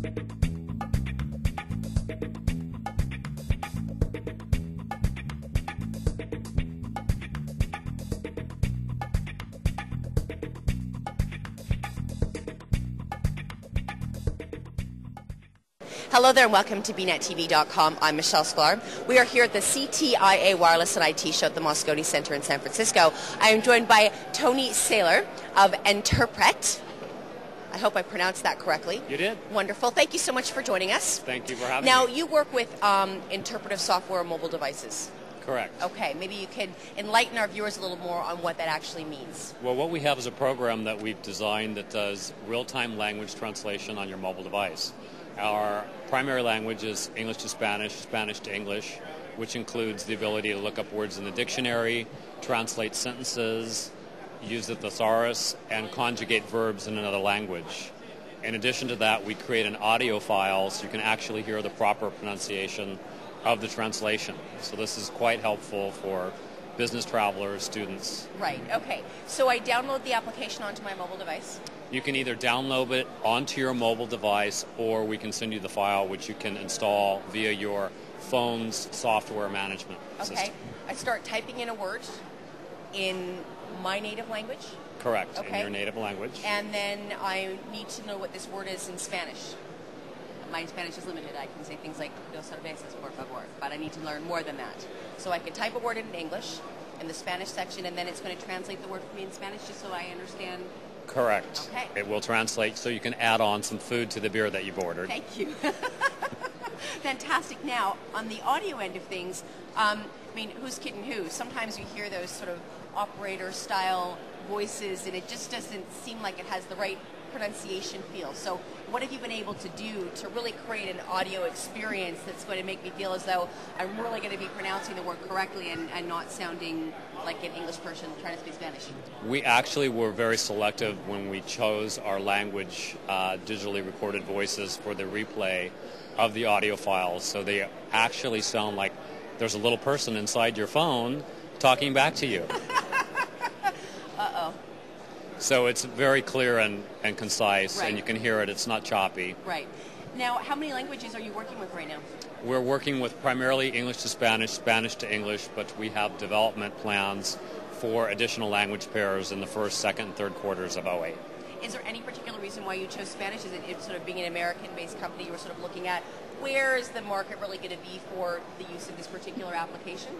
Hello there and welcome to BNetTV.com. I'm Michelle Sklar. We are here at the CTIA Wireless and IT Show at the Moscone Center in San Francisco. I am joined by Tony Saylor of Enterpret. I hope I pronounced that correctly. You did. Wonderful. Thank you so much for joining us. Thank you for having me. Now, you work with interpretive software on mobile devices. Correct. Okay, maybe you could enlighten our viewers a little more on what that actually means. Well, what we have is a program that we've designed that does real-time language translation on your mobile device. Our primary language is English to Spanish, Spanish to English, which includes the ability to look up words in the dictionary, translate sentences, use the thesaurus, and conjugate verbs in another language. In addition to that, we create an audio file so you can actually hear the proper pronunciation of the translation. So this is quite helpful for business travelers, students. Right, okay. So I download the application onto my mobile device. You can either download it onto your mobile device or we can send you the file which you can install via your phone's software management system. Okay. I start typing in a word in my native language. Correct, okay. In your native language. And then I need to know what this word is in Spanish. My Spanish is limited. I can say things like dos cervezas, por favor, but I need to learn more than that. So I can type a word in English in the Spanish section, and then it's going to translate the word for me in Spanish just so I understand. Correct. Okay. It will translate so you can add on some food to the beer that you've ordered. Thank you. Fantastic. Now, on the audio end of things, I mean, who's kidding who? Sometimes you hear those sort of operator-style voices, and it just doesn't seem like it has the right pronunciation feel. So what have you been able to do to really create an audio experience that's going to make me feel as though I'm really going to be pronouncing the word correctly and not sounding like an English person trying to speak Spanish? We actually were very selective when we chose our language digitally recorded voices for the replay of the audio files, so they actually sound like there's a little person inside your phone talking back to you. Uh-oh. So it's very clear and concise, right. And you can hear it. It's not choppy. Right. Now, how many languages are you working with right now? We're working with primarily English to Spanish, Spanish to English, but we have development plans for additional language pairs in the first, second, and third quarters of 2008. Is there any particular reason why you chose Spanish? Is it sort of being an American-based company you were sort of looking at? Where is the market really going to be for the use of this particular application?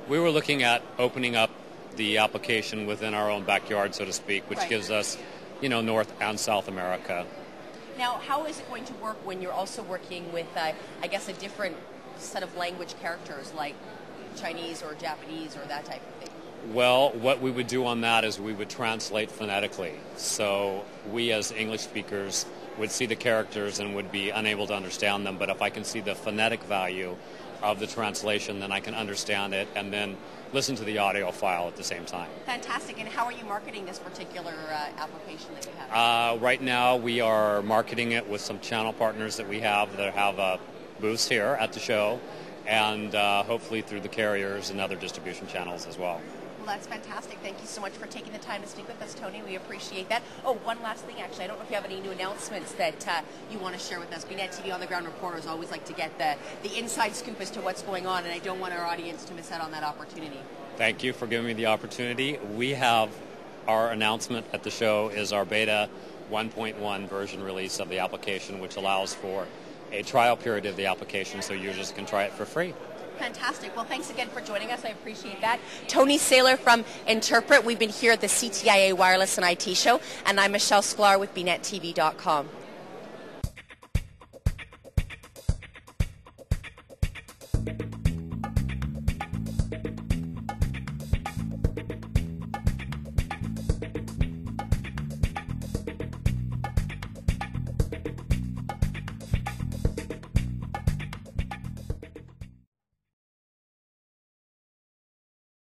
We were looking at opening up the application within our own backyard, so to speak, which right. gives us, North and South America. Now, how is it going to work when you're also working with, I guess, a different set of language characters like Chinese or Japanese or that type of thing? Well, what we would do on that is we would translate phonetically. So we as English speakers would see the characters and would be unable to understand them, but if I can see the phonetic value of the translation, then I can understand it and then listen to the audio file at the same time. Fantastic. And how are you marketing this particular application that you have? Right now we are marketing it with some channel partners that we have that have booths here at the show, and hopefully through the carriers and other distribution channels as well. Well, that's fantastic. Thank you so much for taking the time to speak with us, Tony. We appreciate that. Oh, one last thing, actually. I don't know if you have any new announcements that you want to share with us. BNet TV on-the-ground reporters always like to get the inside scoop as to what's going on, and I don't want our audience to miss out on that opportunity. Thank you for giving me the opportunity. We have our announcement at the show is our beta 1.1 version release of the application, which allows for a trial period of the application so users can try it for free. Fantastic. Well, thanks again for joining us. I appreciate that. Tony Saylor from Enterpret. We've been here at the CTIA Wireless and IT Show, and I'm Michelle Sklar with BNetTV.com.